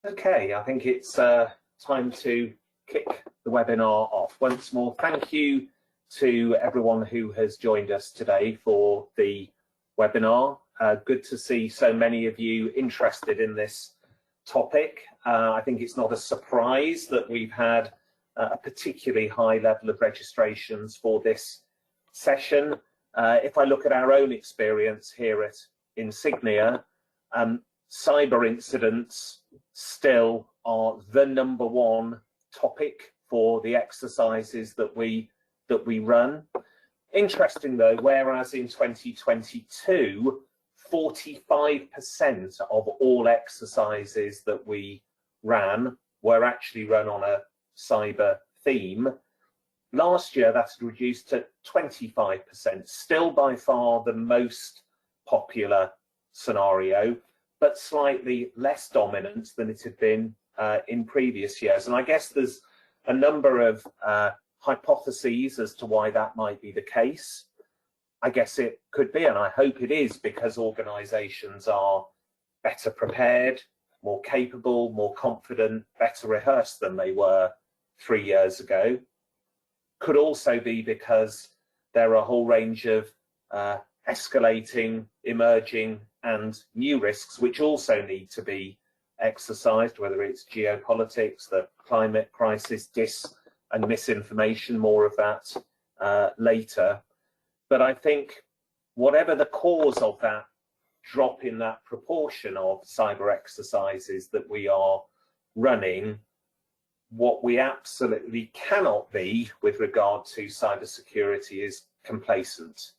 Okay, I think it's time to kick the webinar off. Once more, thank you to everyone who has joined us today for the webinar. Good to see so many of you interested in this topic. I think it's not a surprise that we've had a particularly high level of registrations for this session. If I look at our own experience here at Insignia, cyber incidents still are the #1 topic for the exercises that we run. Interesting though, whereas in 2022, 45% of all exercises that we ran were actually run on a cyber theme. Last year that had reduced to 25%, still by far the most popular scenario, but slightly less dominant than it had been in previous years. And I guess there's a number of hypotheses as to why that might be the case. I guess it could be, and I hope it is, because organisations are better prepared, more capable, more confident, better rehearsed than they were 3 years ago. Could also be because there are a whole range of escalating, emerging and new risks which also need to be exercised, whether it's geopolitics, the climate crisis, dis and misinformation, more of that later. But I think whatever the cause of that drop in that proportion of cyber exercises that we are running, what we absolutely cannot be with regard to cybersecurity is complacent.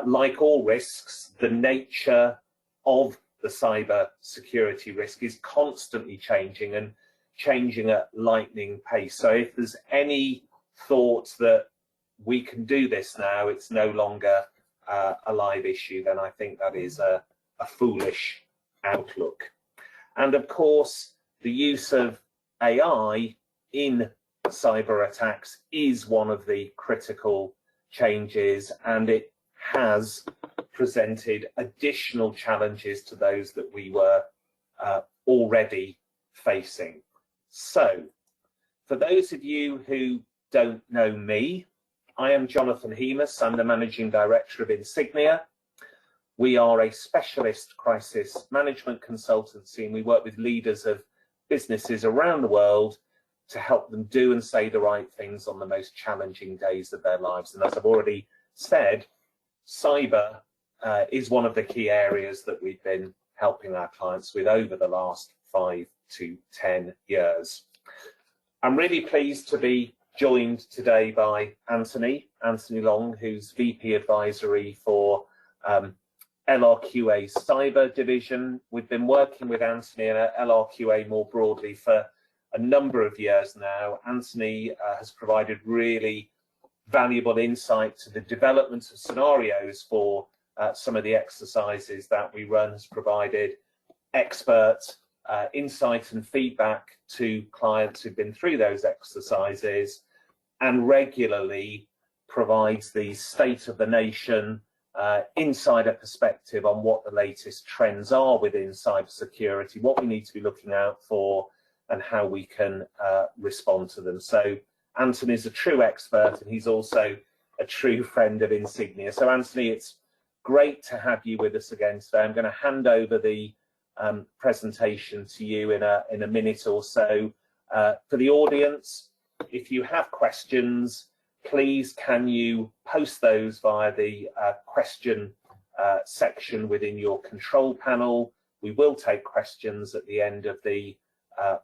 Like all risks, the nature of the cyber security risk is constantly changing and changing at lightning pace. So if there's any thought that we can do this now, it's no longer a live issue, then I think that is a foolish outlook. And of course, the use of AI in cyber attacks is one of the critical changes, and it has presented additional challenges to those that we were already facing. So, for those of you who don't know me, I am Jonathan Hemus. I'm the Managing Director of Insignia. We are a specialist crisis management consultancy, and we work with leaders of businesses around the world to help them do and say the right things on the most challenging days of their lives. And as I've already said, cyber is one of the key areas that we've been helping our clients with over the last 5 to 10 years. I'm really pleased to be joined today by Anthony Long, who's VP Advisory for LRQA Cyber Division. We've been working with Anthony and LRQA more broadly for a number of years now. Anthony has provided really valuable insight to the development of scenarios for some of the exercises that we run, has provided expert insight and feedback to clients who've been through those exercises, and regularly provides the state of the nation insider perspective on what the latest trends are within cybersecurity, what we need to be looking out for, and how we can respond to them. So Anthony is a true expert, and he's also a true friend of Insignia. So Anthony, it's great to have you with us again today. I'm going to hand over the presentation to you in a minute or so. For the audience, if you have questions, please can you post those via the question section within your control panel. We will take questions at the end of the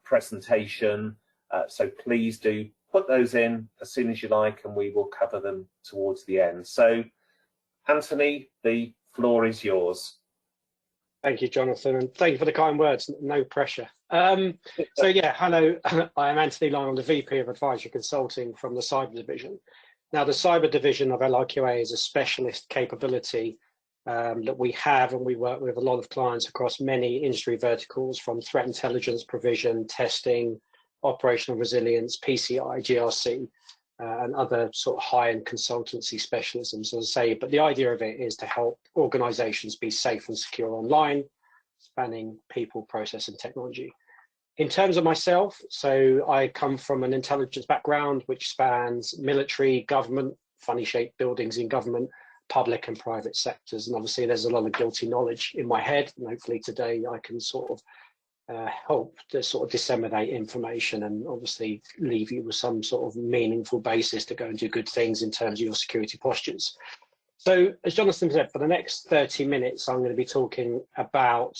presentation, so please do put those in as soon as you like, and we will cover them towards the end. So Anthony, the floor is yours. Thank you, Jonathan, and thank you for the kind words. No pressure. So yeah, hello, I am Anthony Long. I'm the VP of Advisory Consulting from the Cyber Division. Now, the Cyber Division of LRQA is a specialist capability that we have, and we work with a lot of clients across many industry verticals, from threat intelligence provision, testing, operational resilience, PCI, GRC, and other sort of high-end consultancy specialisms, as I say. But the idea of it is to help organizations be safe and secure online, spanning people, process, and technology. In terms of myself, so I come from an intelligence background which spans military, government, funny shaped buildings in government, public and private sectors. And obviously there's a lot of guilty knowledge in my head. And hopefully today I can sort of help to sort of disseminate information and obviously leave you with some sort of meaningful basis to go and do good things in terms of your security postures. So as Jonathan said, for the next 30 minutes, I'm going to be talking about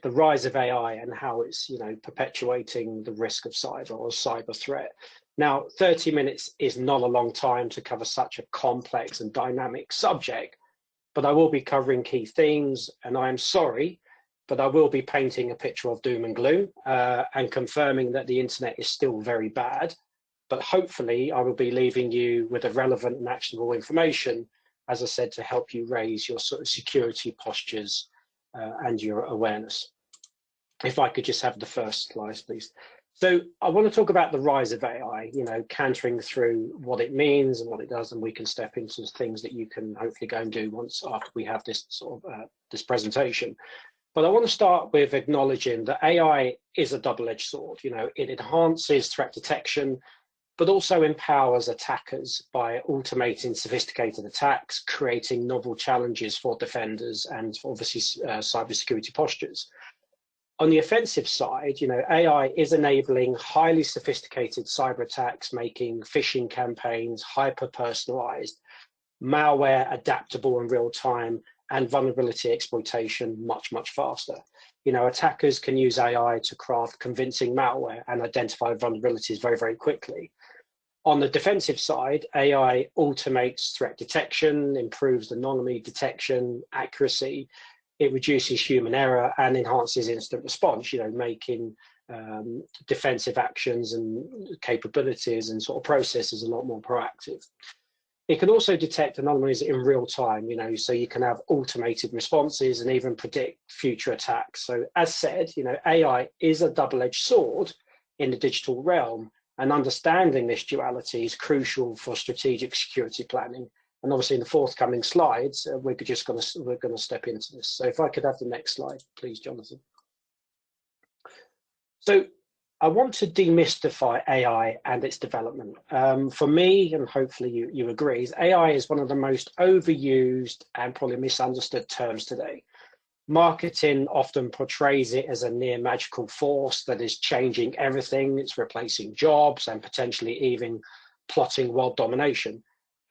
the rise of AI and how it's, perpetuating the risk of cyber or cyber threat. Now, 30 minutes is not a long time to cover such a complex and dynamic subject, but I will be covering key themes, and I am sorry, but I will be painting a picture of doom and gloom and confirming that the internet is still very bad. But hopefully I will be leaving you with a relevant and actionable information, as I said, to help you raise your sort of security postures and your awareness. If I could just have the first slide, please. So I want to talk about the rise of AI, cantering through what it means and what it does, and we can step into things that you can hopefully go and do once after we have this sort of this presentation. But I want to start with acknowledging that AI is a double-edged sword. It enhances threat detection, but also empowers attackers by automating sophisticated attacks, creating novel challenges for defenders and obviously cybersecurity postures. On the offensive side, AI is enabling highly sophisticated cyber attacks, making phishing campaigns hyper-personalized, malware adaptable in real time, and vulnerability exploitation much, much faster. Attackers can use AI to craft convincing malware and identify vulnerabilities very, very quickly. On the defensive side, AI automates threat detection, improves anomaly detection, accuracy. It reduces human error and enhances instant response, making defensive actions and capabilities and sort of processes a lot more proactive. It can also detect anomalies in real time, so you can have automated responses and even predict future attacks. So as said, AI is a double-edged sword in the digital realm, and understanding this duality is crucial for strategic security planning. And obviously in the forthcoming slides, we're going to step into this. So if I could have the next slide, please, Jonathan. So I want to demystify AI and its development. For me, and hopefully you agree, AI is one of the most overused and probably misunderstood terms today. Marketing often portrays it as a near magical force that is changing everything. It's replacing jobs and potentially even plotting world domination.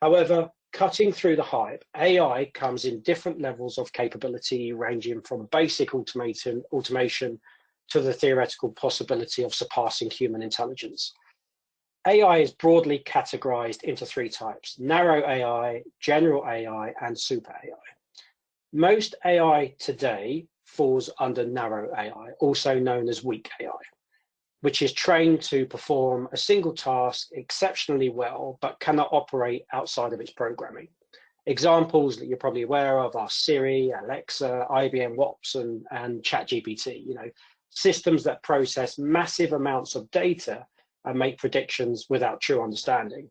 However, cutting through the hype, AI comes in different levels of capability, ranging from basic automation to the theoretical possibility of surpassing human intelligence. AI is broadly categorized into three types: narrow AI, general AI, and super AI. Most AI today falls under narrow AI, also known as weak AI, which is trained to perform a single task exceptionally well, but cannot operate outside of its programming. Examples that you're probably aware of are Siri, Alexa, IBM Watson, and ChatGPT, systems that process massive amounts of data and make predictions without true understanding.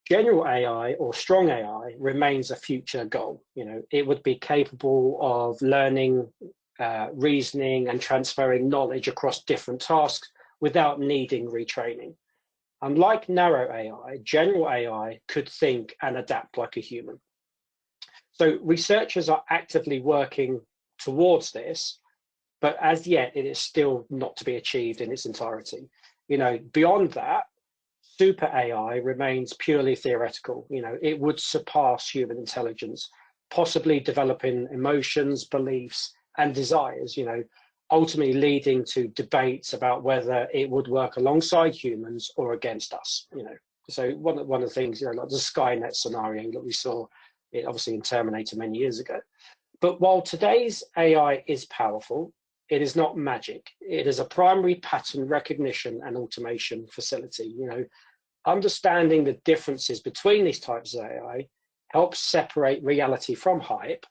General AI or strong AI remains a future goal. It would be capable of learning, reasoning, and transferring knowledge across different tasks without needing retraining. Unlike narrow AI, general AI could think and adapt like a human. So researchers are actively working towards this, but as yet it is still not to be achieved in its entirety. Beyond that, super AI remains purely theoretical. It would surpass human intelligence, possibly developing emotions, beliefs, and desires, ultimately leading to debates about whether it would work alongside humans or against us. So one of the things, like the Skynet scenario that we saw, it obviously in Terminator many years ago. But while today's AI is powerful, it is not magic. It is a primary pattern recognition and automation facility. Understanding the differences between these types of AI helps separate reality from hype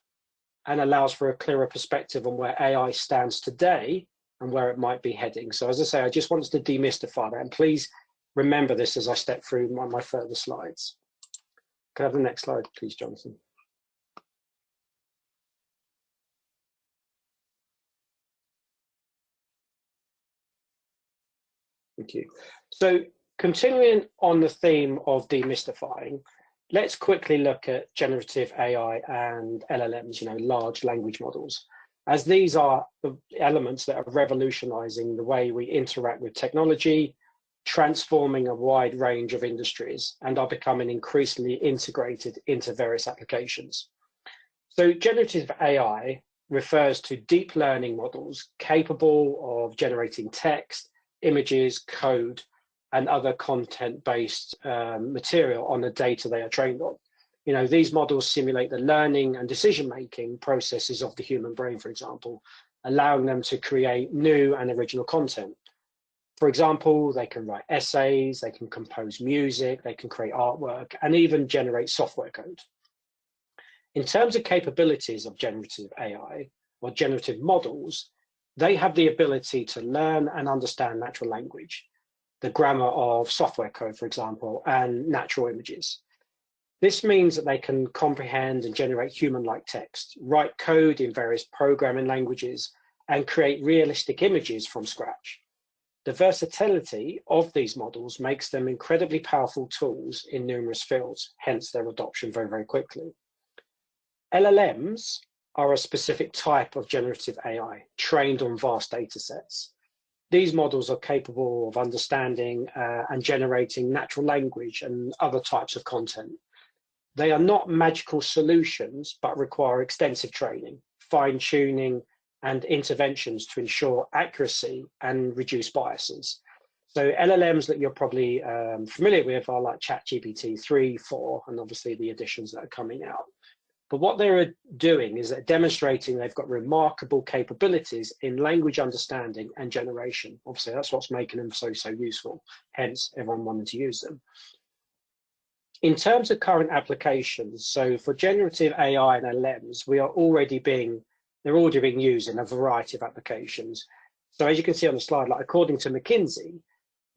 and allows for a clearer perspective on where AI stands today and where it might be heading. So as I say, I just wanted to demystify that, and please remember this as I step through my further slides. Can I have the next slide, please, Jonathan? Thank you. So continuing on the theme of demystifying, let's quickly look at generative AI and LLMs, large language models, as these are the elements that are revolutionizing the way we interact with technology, transforming a wide range of industries, and are becoming increasingly integrated into various applications. So generative AI refers to deep learning models capable of generating text, images, code, and other content-based material on the data they are trained on. These models simulate the learning and decision-making processes of the human brain, for example, allowing them to create new and original content. For example, they can write essays, they can compose music, they can create artwork, and even generate software code. In terms of capabilities of generative AI or generative models, they have the ability to learn and understand natural language, the grammar of software code, for example, and natural images. This means that they can comprehend and generate human-like text, write code in various programming languages, and create realistic images from scratch. The versatility of these models makes them incredibly powerful tools in numerous fields, hence their adoption very, very quickly. LLMs are a specific type of generative AI trained on vast data sets. These models are capable of understanding and generating natural language and other types of content. They are not magical solutions, but require extensive training, fine-tuning, and interventions to ensure accuracy and reduce biases. So LLMs that you're probably familiar with are like ChatGPT 3, 4, and obviously the additions that are coming out. But what they're doing is they're demonstrating they've got remarkable capabilities in language understanding and generation. Obviously, that's what's making them so useful, hence everyone wanting to use them. In terms of current applications, so for generative AI and LLMs, they're already being used in a variety of applications. So as you can see on the slide, like according to McKinsey,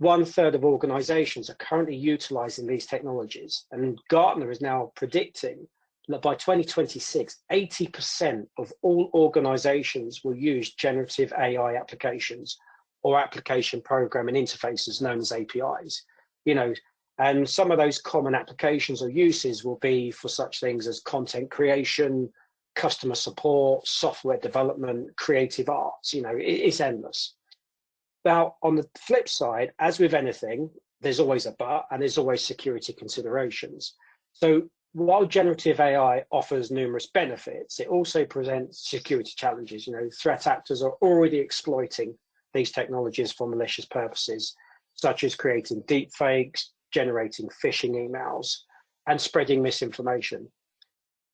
1/3 of organizations are currently utilizing these technologies. And Gartner is now predicting that by 2026, 80% of all organizations will use generative AI applications or application programming interfaces known as APIs. And some of those common applications or uses will be for such things as content creation, customer support, software development, creative arts. It's endless. Now, on the flip side, as with anything, there's always a but, and there's always security considerations. So while generative AI offers numerous benefits, it also presents security challenges. Threat actors are already exploiting these technologies for malicious purposes, such as creating deepfakes, generating phishing emails, and spreading misinformation.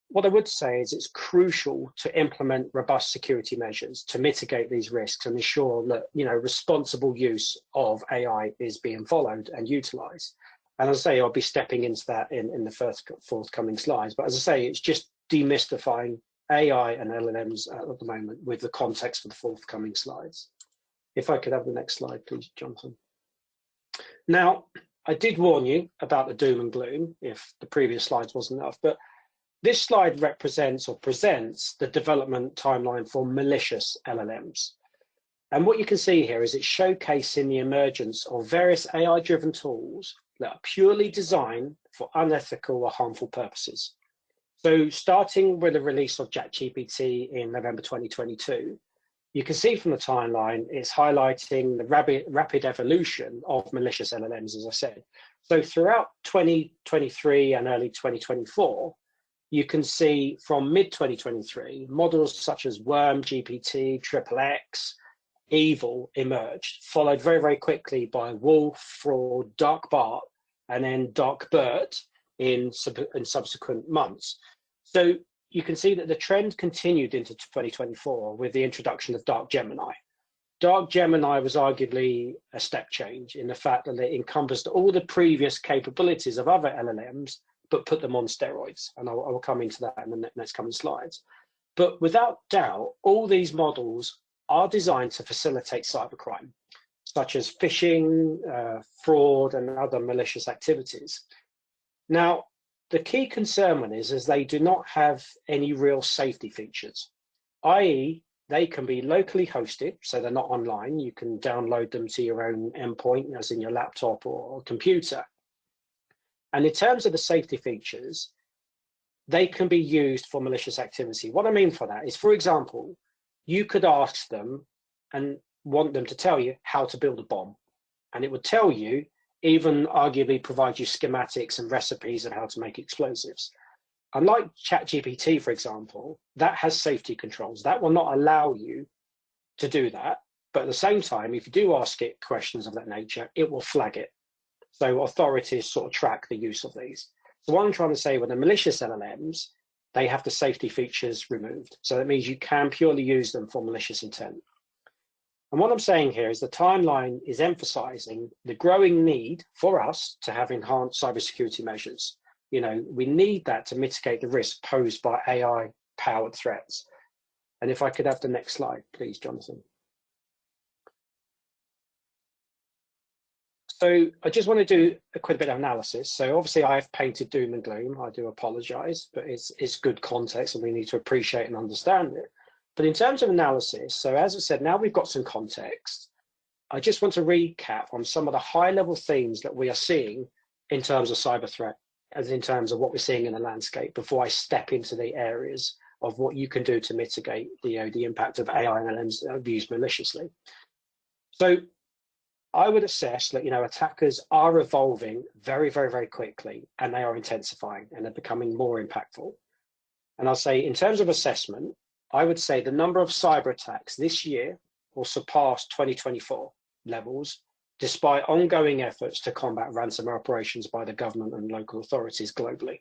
What I would say is it's crucial to implement robust security measures to mitigate these risks and ensure that responsible use of AI is being followed and utilized. And as I say, I'll be stepping into that in the forthcoming slides. But as I say, it's just demystifying AI and LLMs at the moment with the context for the forthcoming slides. If I could have the next slide, please, Jonathan. Now, I did warn you about the doom and gloom if the previous slides wasn't enough, but this slide represents or presents the development timeline for malicious LLMs. And what you can see here is it's showcasing the emergence of various AI-driven tools that are purely designed for unethical or harmful purposes. So starting with the release of ChatGPT in November 2022, you can see from the timeline, it's highlighting the rapid evolution of malicious LLMs, as I said. So throughout 2023 and early 2024, you can see from mid-2023, models such as Worm, GPT, XXX, Evil emerged, followed very, very quickly by Wolf, Fraud, Dark Bart, and then Dark Bert in subsequent months. So you can see that the trend continued into 2024 with the introduction of Dark Gemini. Dark Gemini was arguably a step change in the fact that it encompassed all the previous capabilities of other LLMs, but put them on steroids. And I will come into that in the next coming slides. But without doubt, all these models are designed to facilitate cybercrime, such as phishing, fraud, and other malicious activities. Now, the key concern one is they do not have any real safety features, i.e., they can be locally hosted, so they're not online. You can download them to your own endpoint, as in your laptop or computer. And in terms of the safety features, they can be used for malicious activity. What I mean for that is, for example, you could ask them and want them to tell you how to build a bomb. And it would tell you, even arguably provide you schematics and recipes on how to make explosives. Unlike ChatGPT, for example, that has safety controls. That will not allow you to do that. But at the same time, if you do ask it questions of that nature, it will flag it. So authorities sort of track the use of these. So what I'm trying to say with the malicious LLMs, they have the safety features removed. So that means you can purely use them for malicious intent. And what I'm saying here is the timeline is emphasizing the growing need for us to have enhanced cybersecurity measures. You know, we need that to mitigate the risk posed by AI-powered threats. And if I could have the next slide, please, Jonathan. So I just want to do a quick bit of analysis. So obviously I've painted doom and gloom. I do apologize, but it's good context and we need to appreciate and understand it. But in terms of analysis, so as I said, now we've got some context. I just want to recap on some of the high level themes that we are seeing in terms of cyber threat, as in terms of what we're seeing in the landscape before I step into the areas of what you can do to mitigate the impact of AI and LLMs used maliciously. So I would assess that, attackers are evolving very, very, very quickly, and they are intensifying and they're becoming more impactful. And I'll say in terms of assessment, I would say the number of cyber attacks this year will surpass 2024 levels, despite ongoing efforts to combat ransomware operations by the government and local authorities globally.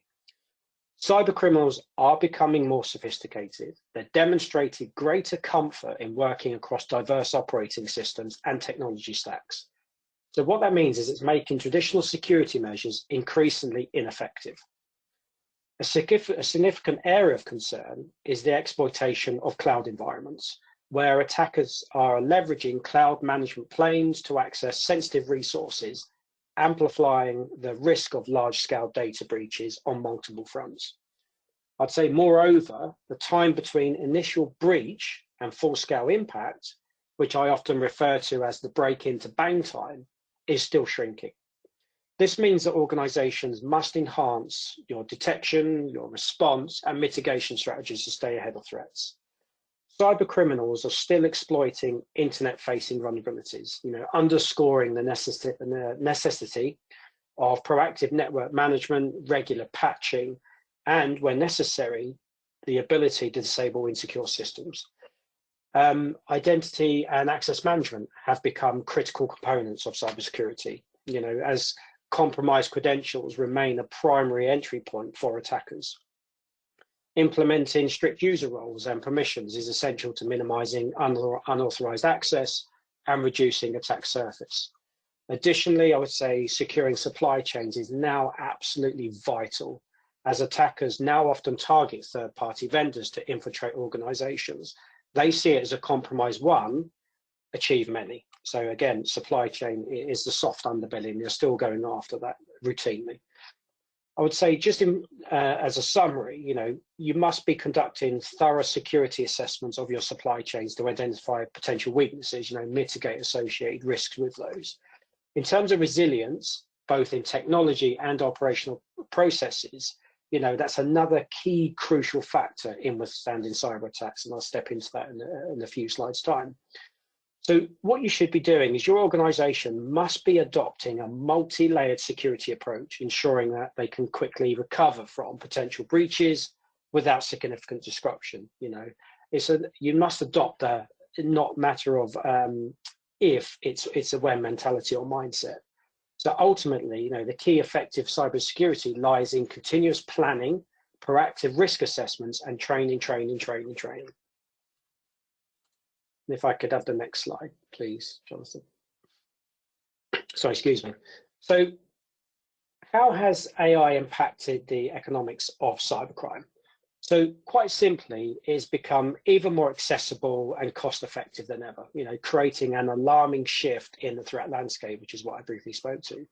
Cyber criminals are becoming more sophisticated. They're demonstrating greater comfort in working across diverse operating systems and technology stacks. So what that means is it's making traditional security measures increasingly ineffective. A significant area of concern is the exploitation of cloud environments, where attackers are leveraging cloud management planes to access sensitive resources, amplifying the risk of large-scale data breaches on multiple fronts. I'd say, moreover, the time between initial breach and full-scale impact, which I often refer to as the break-in to bang time, is still shrinking. This means that organizations must enhance your detection, your response, and mitigation strategies to stay ahead of threats. Cyber criminals are still exploiting internet-facing vulnerabilities, underscoring the necessity of proactive network management, regular patching, and when necessary, the ability to disable insecure systems. Identity and access management have become critical components of cybersecurity, as compromised credentials remain a primary entry point for attackers. Implementing strict user roles and permissions is essential to minimizing unauthorized access and reducing attack surface. Additionally, I would say securing supply chains is now absolutely vital, as attackers now often target third-party vendors to infiltrate organizations. They see it as a compromise one, achieve many. So again, supply chain is the soft underbelly, and you're still going after that routinely. I would say, just as a summary, you must be conducting thorough security assessments of your supply chains to identify potential weaknesses, mitigate associated risks with those. In terms of resilience, both in technology and operational processes, that's another key crucial factor in withstanding cyber attacks, and I'll step into that in a few slides' time. So what you should be doing is your organization must be adopting a multi-layered security approach, ensuring that they can quickly recover from potential breaches without significant disruption. You must adopt a not matter of if, it's a when mentality or mindset. So ultimately, the key effective cybersecurity lies in continuous planning, proactive risk assessments, and training. And if I could have the next slide, please, Jonathan. Sorry, excuse me. So how has AI impacted the economics of cybercrime? So quite simply, it's become even more accessible and cost-effective than ever, creating an alarming shift in the threat landscape, which is what I briefly spoke to.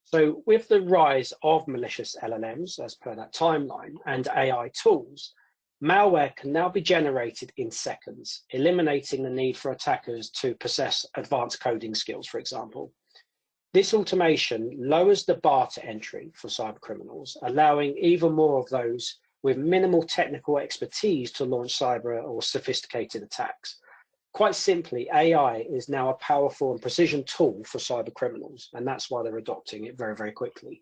So with the rise of malicious LLMs, as per that timeline, and AI tools, malware can now be generated in seconds, eliminating the need for attackers to possess advanced coding skills, for example. This automation lowers the bar to entry for cybercriminals, allowing even more of those with minimal technical expertise to launch cyber or sophisticated attacks. Quite simply, AI is now a powerful and precision tool for cybercriminals, and that's why they're adopting it very, very quickly.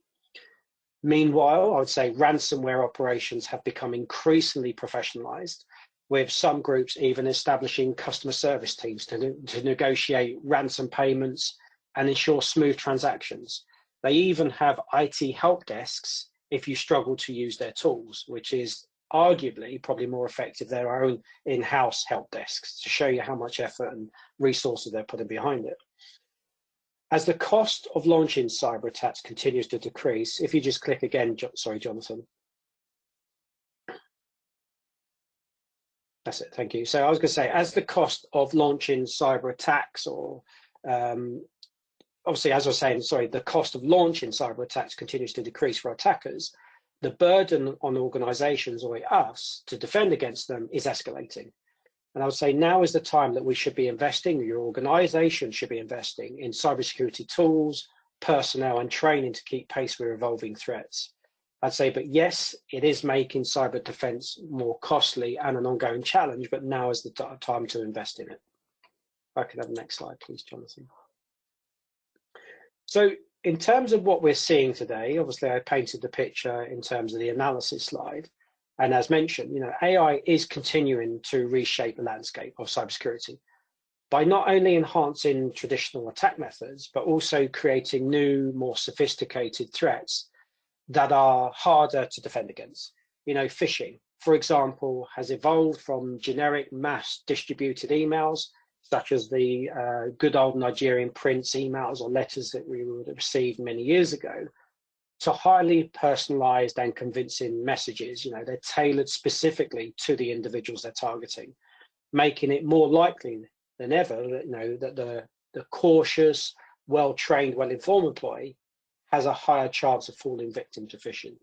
Meanwhile, I would say ransomware operations have become increasingly professionalized, with some groups even establishing customer service teams to negotiate ransom payments and ensure smooth transactions. They even have IT help desks if you struggle to use their tools, which is arguably probably more effective than our own in-house help desks, to show you how much effort and resources they're putting behind it. As the cost of launching cyber attacks continues to decrease, if you just click again, sorry, Jonathan. That's it, thank you. So I was going to say, as the cost of launching cyber attacks, or obviously, as I was saying, sorry, the cost of launching cyber attacks continues to decrease for attackers, the burden on organizations, or us, to defend against them is escalating. And I would say now is the time that we should be investing, your organization should be investing in cybersecurity tools, personnel, and training to keep pace with evolving threats. I'd say, but yes, it is making cyber defense more costly and an ongoing challenge, but now is the time to invest in it. If I could have the next slide, please, Jonathan. So in terms of what we're seeing today, obviously I painted the picture in terms of the analysis slide. And as mentioned, AI is continuing to reshape the landscape of cybersecurity by not only enhancing traditional attack methods, but also creating new, more sophisticated threats that are harder to defend against. Phishing, for example, has evolved from generic mass distributed emails, such as the good old Nigerian prince emails or letters that we would have received many years ago, to highly personalized and convincing messages. They're tailored specifically to the individuals they're targeting, making it more likely than ever that the cautious, well-trained, well-informed employee has a higher chance of falling victim to phishing.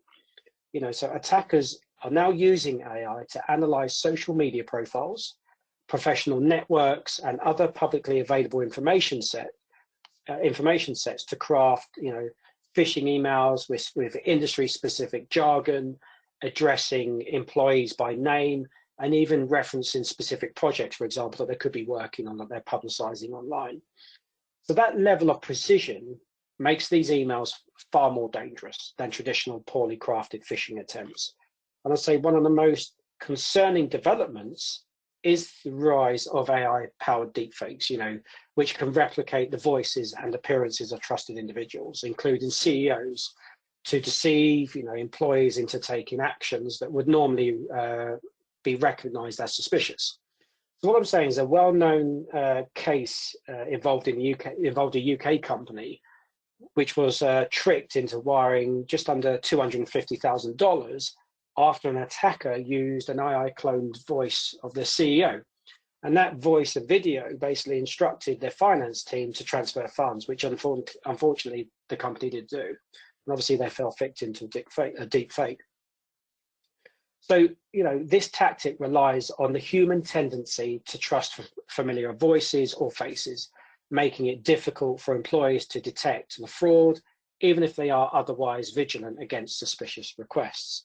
So attackers are now using AI to analyze social media profiles, professional networks, and other publicly available information sets to craft, phishing emails with industry-specific jargon, addressing employees by name, and even referencing specific projects, for example, that they could be working on, that they're publicizing online. So that level of precision makes these emails far more dangerous than traditional poorly crafted phishing attempts. And I'd say one of the most concerning developments is the rise of AI-powered deepfakes, which can replicate the voices and appearances of trusted individuals, including CEOs, to deceive, employees into taking actions that would normally be recognized as suspicious. So what I'm saying is a well-known case involved a UK company, which was tricked into wiring just under $250,000 after an attacker used an AI-cloned voice of the CEO. And that voice and video basically instructed their finance team to transfer funds, which unfortunately the company did do. And obviously they fell victim to a deep fake. So, this tactic relies on the human tendency to trust familiar voices or faces, making it difficult for employees to detect the fraud, even if they are otherwise vigilant against suspicious requests.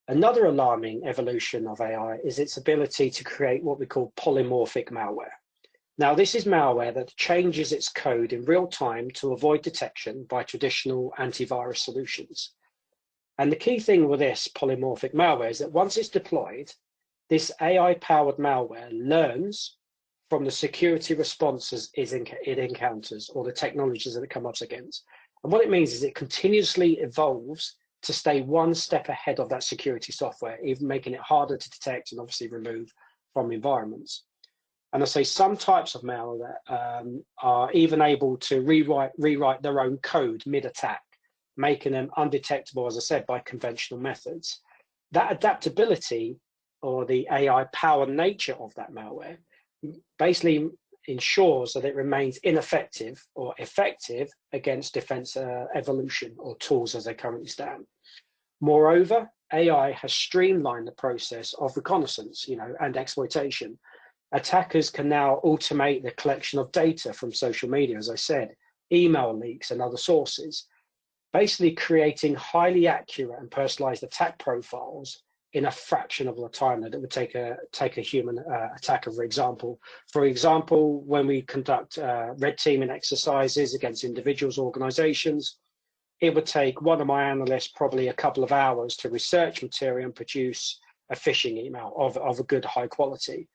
Another alarming evolution of AI is its ability to create what we call polymorphic malware. Now, this is malware that changes its code in real time to avoid detection by traditional antivirus solutions. And the key thing with this polymorphic malware is that once it's deployed, this AI-powered malware learns from the security responses it encounters, or the technologies that it comes up against. And what it means is it continuously evolves to stay one step ahead of that security software, even making it harder to detect and obviously remove from environments. And I say some types of malware are even able to rewrite their own code mid-attack, making them undetectable, as I said, by conventional methods. That adaptability, or the AI-powered nature of that malware, basically ensures that it remains ineffective or effective against defense evolution or tools as they currently stand. Moreover, AI has streamlined the process of reconnaissance, and exploitation. Attackers can now automate the collection of data from social media, as I said, email leaks and other sources, basically creating highly accurate and personalized attack profiles in a fraction of the time that it would take a human attacker, for example. For example, when we conduct red teaming exercises against individuals, organizations, it would take one of my analysts probably a couple of hours to research material and produce a phishing email of a good high quality.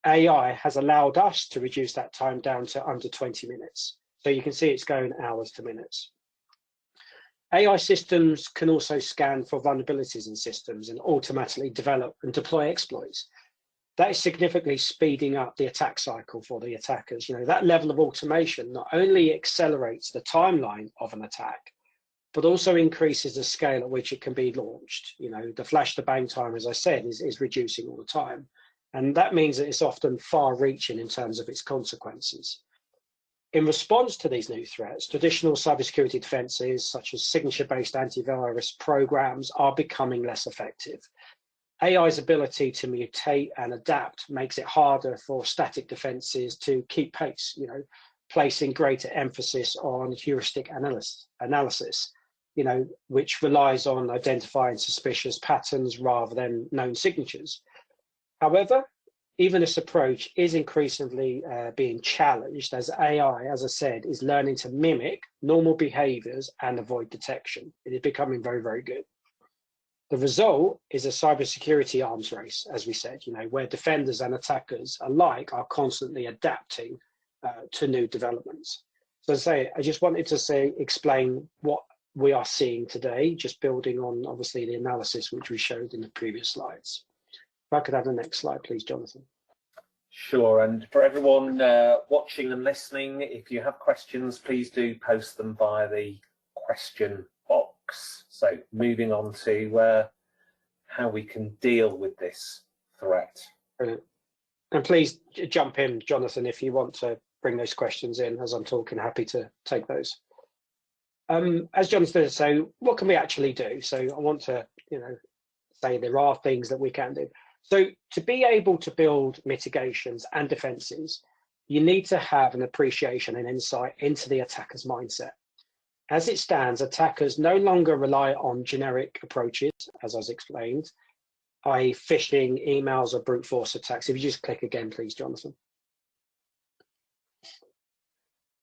AI has allowed us to reduce that time down to under 20 minutes. So you can see it's going hours to minutes. AI systems can also scan for vulnerabilities in systems and automatically develop and deploy exploits. That is significantly speeding up the attack cycle for the attackers. That level of automation not only accelerates the timeline of an attack, but also increases the scale at which it can be launched. The flash to bang time, as I said, is reducing all the time. And that means that it's often far reaching in terms of its consequences. In response to these new threats, traditional cybersecurity defenses, such as signature-based antivirus programs, are becoming less effective. AI's ability to mutate and adapt makes it harder for static defenses to keep pace, placing greater emphasis on heuristic analysis, which relies on identifying suspicious patterns rather than known signatures. However, even this approach is increasingly being challenged as AI, as I said, is learning to mimic normal behaviors and avoid detection. It is becoming very, very good. The result is a cybersecurity arms race, as we said, where defenders and attackers alike are constantly adapting to new developments. So as I say, I just wanted to explain what we are seeing today, just building on obviously the analysis which we showed in the previous slides. If I could have the next slide, please, Jonathan. Sure, and for everyone watching and listening, if you have questions, please do post them via the question box. So moving on to how we can deal with this threat. Brilliant. And please jump in, Jonathan, if you want to bring those questions in as I'm talking, happy to take those. As Jonathan said, so what can we actually do? So I want to, say there are things that we can do. So to be able to build mitigations and defenses, you need to have an appreciation and insight into the attacker's mindset. As it stands, attackers no longer rely on generic approaches, as I was explained, i.e. phishing, emails, or brute force attacks. If you just click again, please, Jonathan.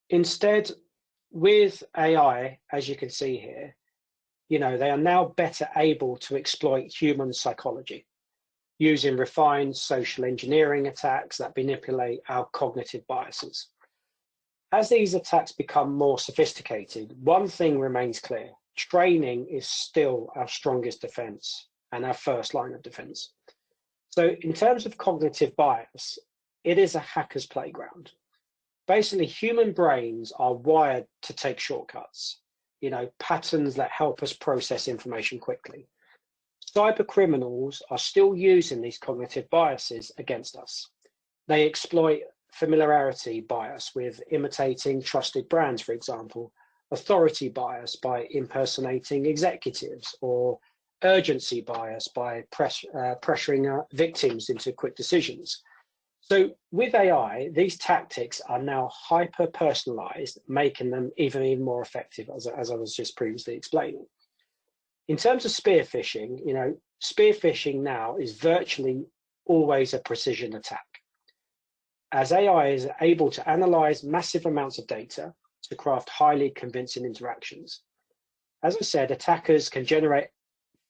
Instead, with AI, as you can see here, they are now better able to exploit human psychology using refined social engineering attacks that manipulate our cognitive biases. As these attacks become more sophisticated, one thing remains clear: training is still our strongest defense and our first line of defense. So in terms of cognitive bias, it is a hacker's playground. Basically, human brains are wired to take shortcuts, patterns that help us process information quickly. Cyber criminals are still using these cognitive biases against us. They exploit familiarity bias with imitating trusted brands, for example, authority bias by impersonating executives, or urgency bias by pressuring victims into quick decisions. So with AI, these tactics are now hyper-personalized, making them even more effective, as I was just previously explaining. In terms of spear phishing, spear phishing now is virtually always a precision attack, as AI is able to analyze massive amounts of data to craft highly convincing interactions. As I said, attackers can generate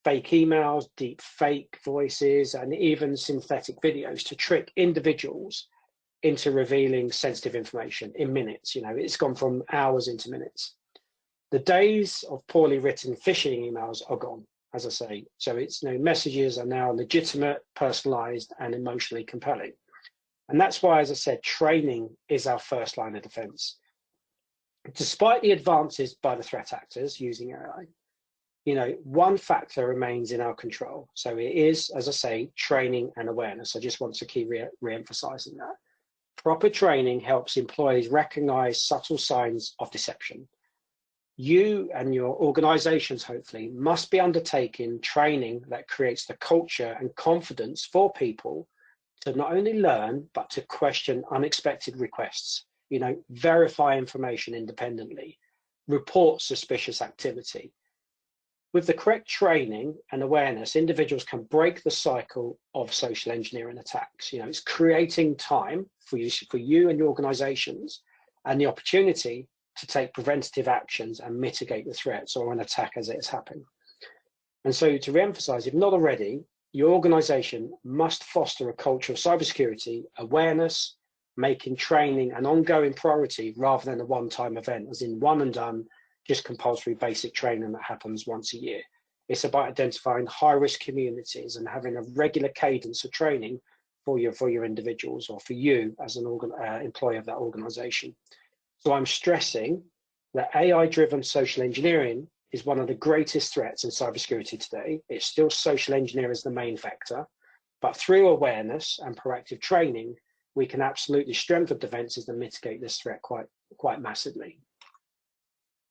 fake emails, deep fake voices, and even synthetic videos to trick individuals into revealing sensitive information in minutes. It's gone from hours into minutes. The days of poorly written phishing emails are gone, as I say. So it's messages are now legitimate, personalized, and emotionally compelling. And that's why, as I said, training is our first line of defense. Despite the advances by the threat actors using AI, one factor remains in our control. So it is, as I say, training and awareness. I just want to keep re-emphasizing that. Proper training helps employees recognize subtle signs of deception. You and your organizations, hopefully, must be undertaking training that creates the culture and confidence for people to not only learn, but to question unexpected requests, verify information independently, report suspicious activity. With the correct training and awareness, individuals can break the cycle of social engineering attacks. It's creating time for you and your organizations and the opportunity to take preventative actions and mitigate the threats or an attack as it has happened. And so to re-emphasize, if not already, your organization must foster a culture of cybersecurity awareness, making training an ongoing priority rather than a one-time event, as in one and done, just compulsory basic training that happens once a year. It's about identifying high-risk communities and having a regular cadence of training for your individuals or for you as an employee of that organization. So I'm stressing that AI-driven social engineering is one of the greatest threats in cybersecurity today. It's still social engineering as the main factor, but through awareness and proactive training, we can absolutely strengthen defenses and mitigate this threat quite massively.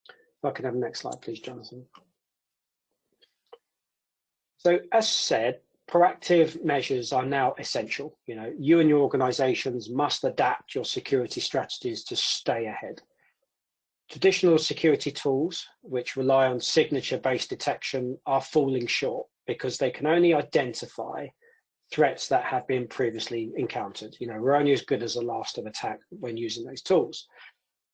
If I can have the next slide, please, Jonathan. So as said, proactive measures are now essential. You and your organizations must adapt your security strategies to stay ahead. Traditional security tools, which rely on signature-based detection, are falling short because they can only identify threats that have been previously encountered. We're only as good as the last of attack when using those tools.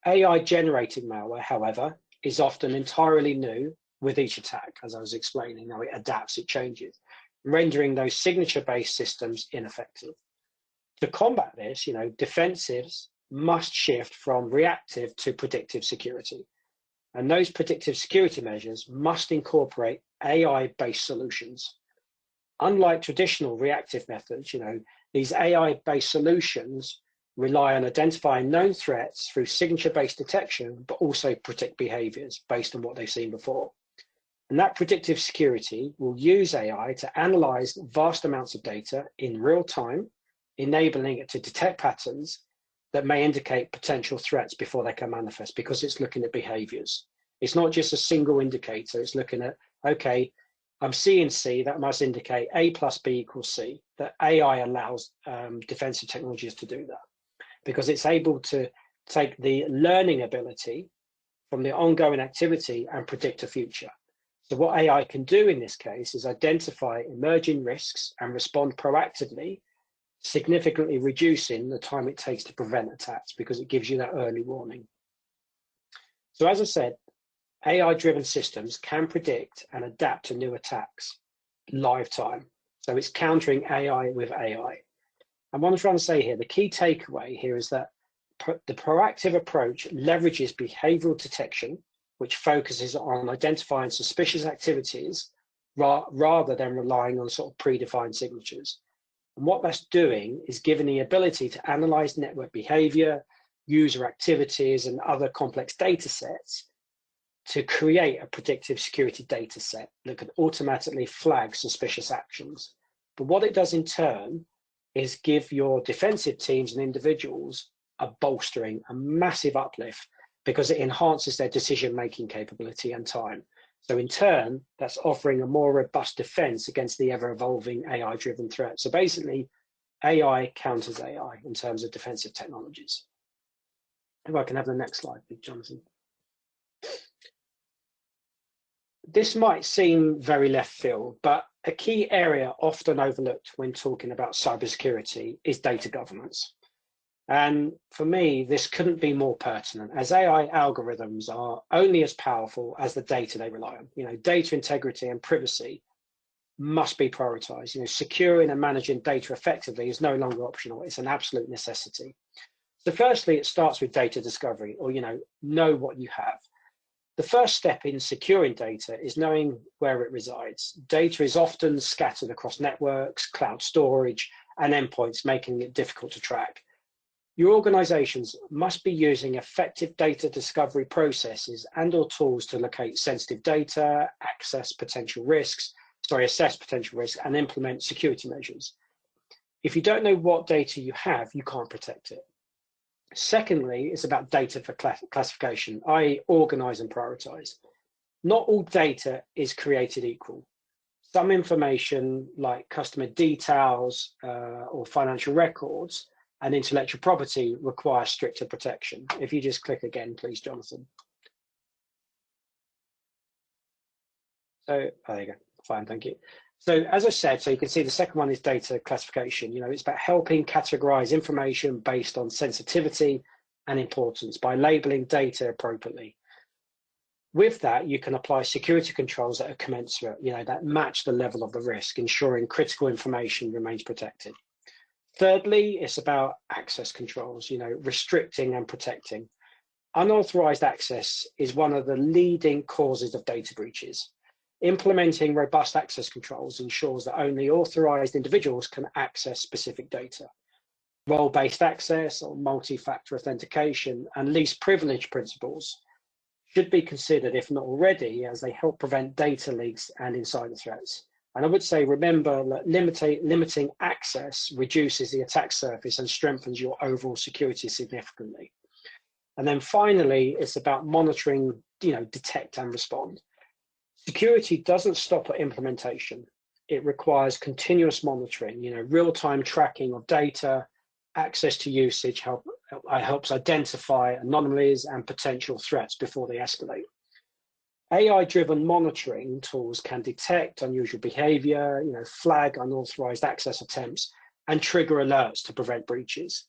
AI-generated malware, however, is often entirely new with each attack, as I was explaining. Now it adapts, it changes, rendering those signature-based systems ineffective. To combat this, defensives must shift from reactive to predictive security. And those predictive security measures must incorporate AI-based solutions. Unlike traditional reactive methods, these AI-based solutions rely on identifying known threats through signature-based detection, but also predict behaviors based on what they've seen before. And that predictive security will use AI to analyze vast amounts of data in real time, enabling it to detect patterns that may indicate potential threats before they can manifest, because it's looking at behaviors. It's not just a single indicator. It's looking at, okay, I'm seeing C, that must indicate A plus B equals C. That AI allows defensive technologies to do that, because it's able to take the learning ability from the ongoing activity and predict a future. So what AI can do in this case is identify emerging risks and respond proactively, significantly reducing the time it takes to prevent attacks, because it gives you that early warning. So as I said, AI-driven systems can predict and adapt to new attacks live time. So it's countering AI with AI. And what I'm trying to say here, the key takeaway here is that the proactive approach leverages behavioral detection, which focuses on identifying suspicious activities rather than relying on sort of predefined signatures. And what that's doing is giving the ability to analyze network behavior, user activities, and other complex data sets to create a predictive security data set that can automatically flag suspicious actions. But what it does in turn is give your defensive teams and individuals a bolstering, a massive uplift, because it enhances their decision-making capability and time. So in turn, that's offering a more robust defense against the ever-evolving AI-driven threat. So basically, AI counters AI in terms of defensive technologies. If I can have the next slide, please, Jonathan. This might seem very left field, but a key area often overlooked when talking about cybersecurity is data governance. And for me, this couldn't be more pertinent, as AI algorithms are only as powerful as the data they rely on. Data integrity and privacy must be prioritized. Securing and managing data effectively is no longer optional. It's an absolute necessity. So firstly, it starts with data discovery, or know what you have. The first step in securing data is knowing where it resides. Data is often scattered across networks, cloud storage, and endpoints, making it difficult to track. Your organizations must be using effective data discovery processes and/or tools to locate sensitive data, assess potential risks, and implement security measures. If you don't know what data you have, you can't protect it. Secondly, it's about data for classification, i.e. organize and prioritize. Not all data is created equal. Some information like customer details or financial records and intellectual property require stricter protection. If you just click again, please, Jonathan. So, there you go. Fine, thank you. So as I said, so you can see the second one is data classification. You know, it's about helping categorize information based on sensitivity and importance by labeling data appropriately. With that, you can apply security controls that are commensurate, you know, that match the level of the risk, ensuring critical information remains protected. Thirdly, it's about access controls, you know, restricting and protecting. Unauthorized access is one of the leading causes of data breaches. Implementing robust access controls ensures that only authorized individuals can access specific data. Role-based access or multi-factor authentication and least privilege principles should be considered, if not already, as they help prevent data leaks and insider threats. And I would say, remember that limiting access reduces the attack surface and strengthens your overall security significantly. And then finally, it's about monitoring, you know, detect and respond. Security doesn't stop at implementation. It requires continuous monitoring, you know, real-time tracking of data, access to usage helps identify anomalies and potential threats before they escalate. AI-driven monitoring tools can detect unusual behavior, you know, flag unauthorized access attempts, and trigger alerts to prevent breaches.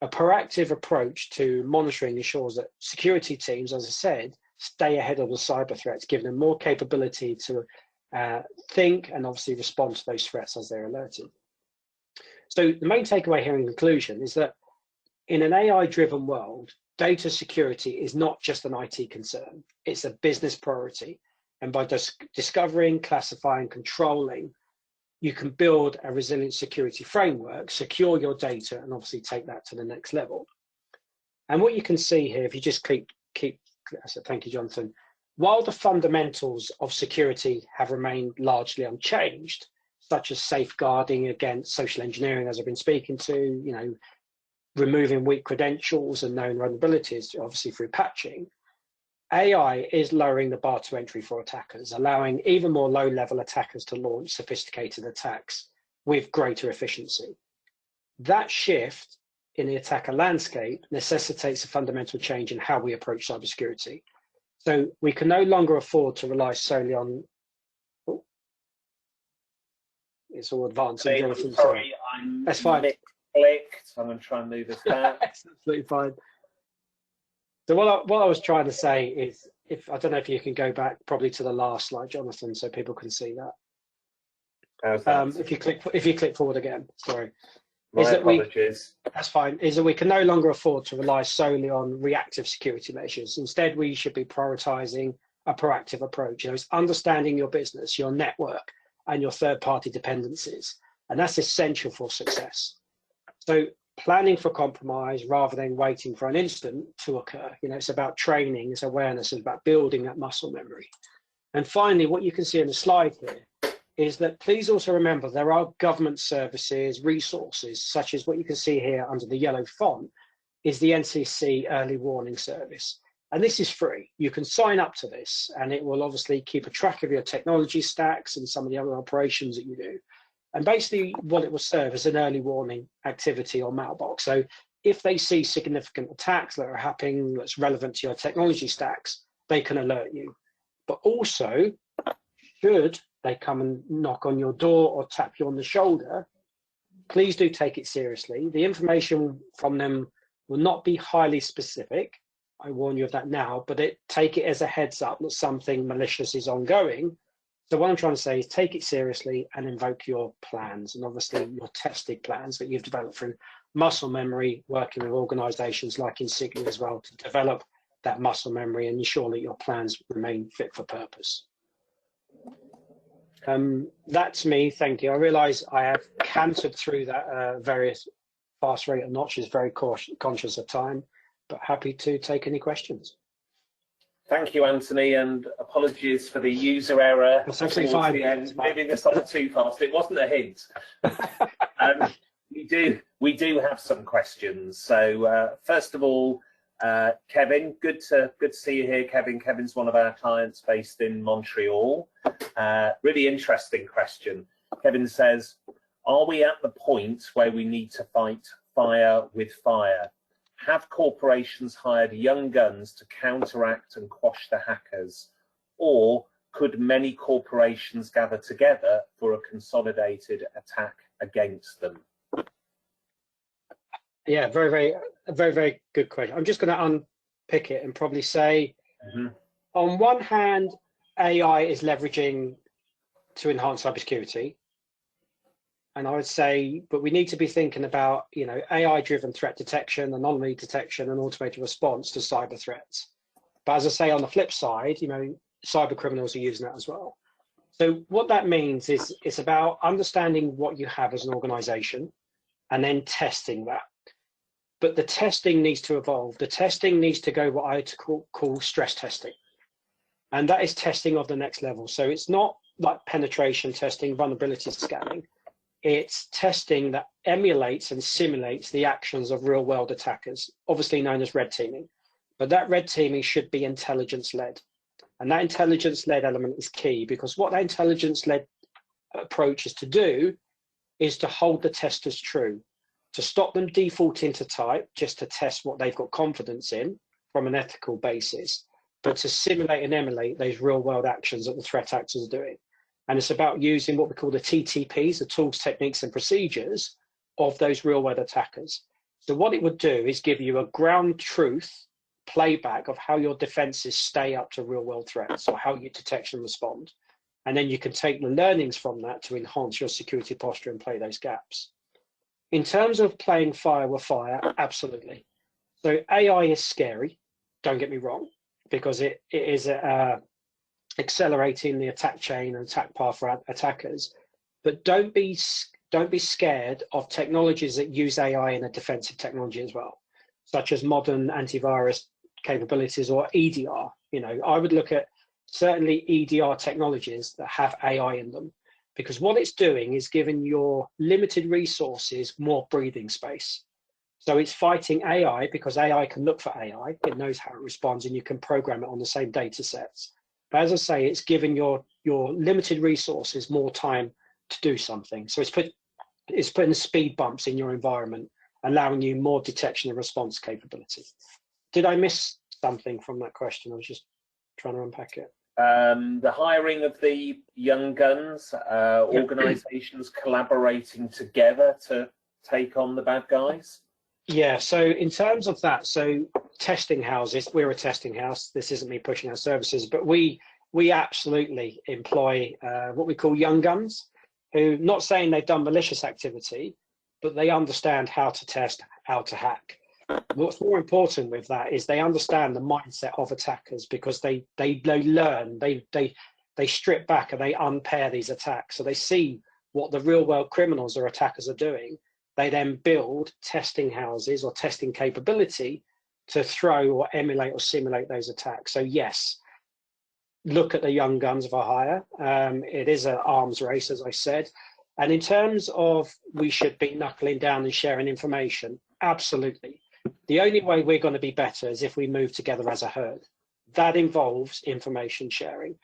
A proactive approach to monitoring ensures that security teams, as I said, stay ahead of the cyber threats, giving them more capability to think and obviously respond to those threats as they're alerted. So the main takeaway here in conclusion is that in an AI-driven world, data security is not just an IT concern, it's a business priority. And by discovering, classifying, controlling, you can build a resilient security framework, secure your data, and obviously take that to the next level. And what you can see here, if you just thank you, Jonathan. While the fundamentals of security have remained largely unchanged, such as safeguarding against social engineering, as I've been speaking to, you know, removing weak credentials and known vulnerabilities, obviously through patching, AI is lowering the bar to entry for attackers, allowing even more low-level attackers to launch sophisticated attacks with greater efficiency. That shift in the attacker landscape necessitates a fundamental change in how we approach cybersecurity. So we can no longer afford to rely solely on. Oh, it's all advancing. Jonathan, sorry, that's fine. Clicked. I'm going to try and move this back. That's absolutely fine. So what I was trying to say is, if I don't know if you can go back probably to the last slide, Jonathan, so people can see that. If you click forward again, sorry. My apologies. That's fine. Is that we can no longer afford to rely solely on reactive security measures. Instead, we should be prioritizing a proactive approach. You know, it's understanding your business, your network, and your third-party dependencies, and that's essential for success. So, planning for compromise rather than waiting for an incident to occur. You know, it's about training, it's awareness, it's about building that muscle memory. And finally, what you can see in the slide here is that please also remember there are government services, resources, such as what you can see here under the yellow font, is the NCC Early Warning Service. And this is free. You can sign up to this, and it will obviously keep a track of your technology stacks and some of the other operations that you do. And basically what it will serve as an early warning activity or mailbox. So if they see significant attacks that are happening that's relevant to your technology stacks, they can alert you. But also, should they come and knock on your door or tap you on the shoulder, please do take it seriously. The information from them will not be highly specific. I warn you of that now, but take it as a heads up that something malicious is ongoing. So what I'm trying to say is take it seriously and invoke your plans, and obviously your tested plans that you've developed through muscle memory, working with organizations like Insignia as well to develop that muscle memory and ensure that your plans remain fit for purpose. That's me, thank you. I realise I have cantered through that various fast rate of notches, very conscious of time, but happy to take any questions. Thank you, Anthony, and apologies for the user error. That's absolutely fine. Moving this on too fast. It wasn't a hint. We do have some questions. So first of all, Kevin, good to see you here, Kevin. Kevin's one of our clients based in Montreal. Really interesting question. Kevin says, are we at the point where we need to fight fire with fire? Have corporations hired young guns to counteract and quash the hackers? Or could many corporations gather together for a consolidated attack against them? Yeah, very good question. I'm just going to unpick it and probably say, on one hand, AI is leveraging to enhance cybersecurity. And I would say, but we need to be thinking about, AI-driven threat detection, anomaly detection, and automated response to cyber threats. But as I say, on the flip side, cyber criminals are using that as well. So what that means is it's about understanding what you have as an organization and then testing that. But the testing needs to evolve. The testing needs to go what I call stress testing. And that is testing of the next level. So it's not like penetration testing, vulnerability scanning. It's testing that emulates and simulates the actions of real world attackers, obviously known as red teaming. But that red teaming should be intelligence led. And that intelligence led element is key, because what that intelligence led approach is to do is to hold the testers true, to stop them defaulting to type just to test what they've got confidence in from an ethical basis, but to simulate and emulate those real world actions that the threat actors are doing. And it's about using what we call the TTPs, the tools, techniques, and procedures of those real world attackers. So what it would do is give you a ground truth playback of how your defenses stay up to real world threats, or how you detect and respond. And then you can take the learnings from that to enhance your security posture and play those gaps. In terms of playing fire with fire, absolutely. So AI is scary, don't get me wrong, because it is accelerating the attack chain and attack path for attackers. But don't be scared of technologies that use AI in a defensive technology as well, such as modern antivirus capabilities or EDR. I would look at certainly EDR technologies that have AI in them, because what it's doing is giving your limited resources more breathing space. So it's fighting AI because AI can look for AI, it knows how it responds, and you can program it on the same data sets. But as I say, it's giving your limited resources more time to do something. So it's putting speed bumps in your environment, allowing you more detection and response capability. Did I miss something from that question? I was just trying to unpack it. The hiring of the young guns, organizations collaborating together to take on the bad guys? Yeah, so in terms of that, so testing houses, we're a testing house. This isn't me pushing our services, but we absolutely employ what we call young guns, who, not saying they've done malicious activity, but they understand how to test, how to hack. What's more important with that is they understand the mindset of attackers, because they learn, they strip back and they unpair these attacks. So they see what the real world criminals or attackers are doing. They then build testing houses or testing capability to throw or emulate or simulate those attacks. So yes, look at the young guns for hire. It is an arms race, as I said. And in terms of we should be knuckling down and sharing information, absolutely. The only way we're going to be better is if we move together as a herd. That involves information sharing.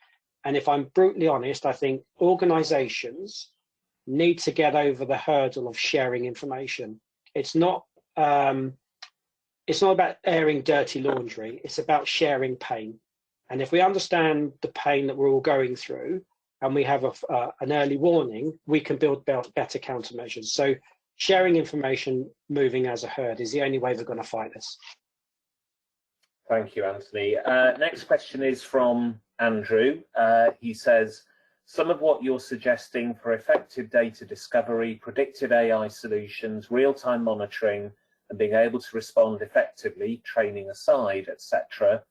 And if I'm brutally honest, I think organizations need to get over the hurdle of sharing information. It's not about airing dirty laundry. It's about sharing pain. And if we understand the pain that we're all going through, and we have an early warning, we can build better countermeasures. So sharing information, moving as a herd, is the only way we're going to fight this. Thank you, Anthony. Next question is from Andrew. He says, some of what you're suggesting for effective data discovery, predictive AI solutions, real-time monitoring, and being able to respond effectively, training aside, etc.,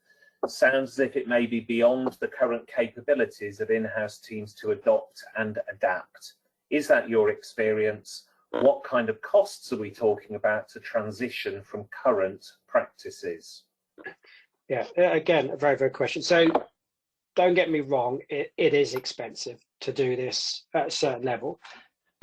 sounds as if it may be beyond the current capabilities of in-house teams to adopt and adapt. Is that your experience? What kind of costs are we talking about to transition from current practices? Yeah, again, a very, very good question. So don't get me wrong, it is expensive to do this at a certain level.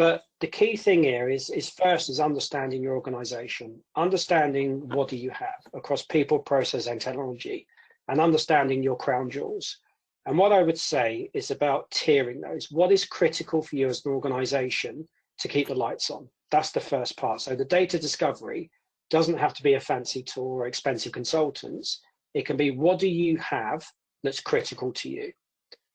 But the key thing here is first is understanding your organization, understanding what do you have across people, process, and technology, and understanding your crown jewels. And what I would say is about tiering those. What is critical for you as an organization to keep the lights on? That's the first part. So the data discovery doesn't have to be a fancy tool or expensive consultants. It can be, what do you have that's critical to you?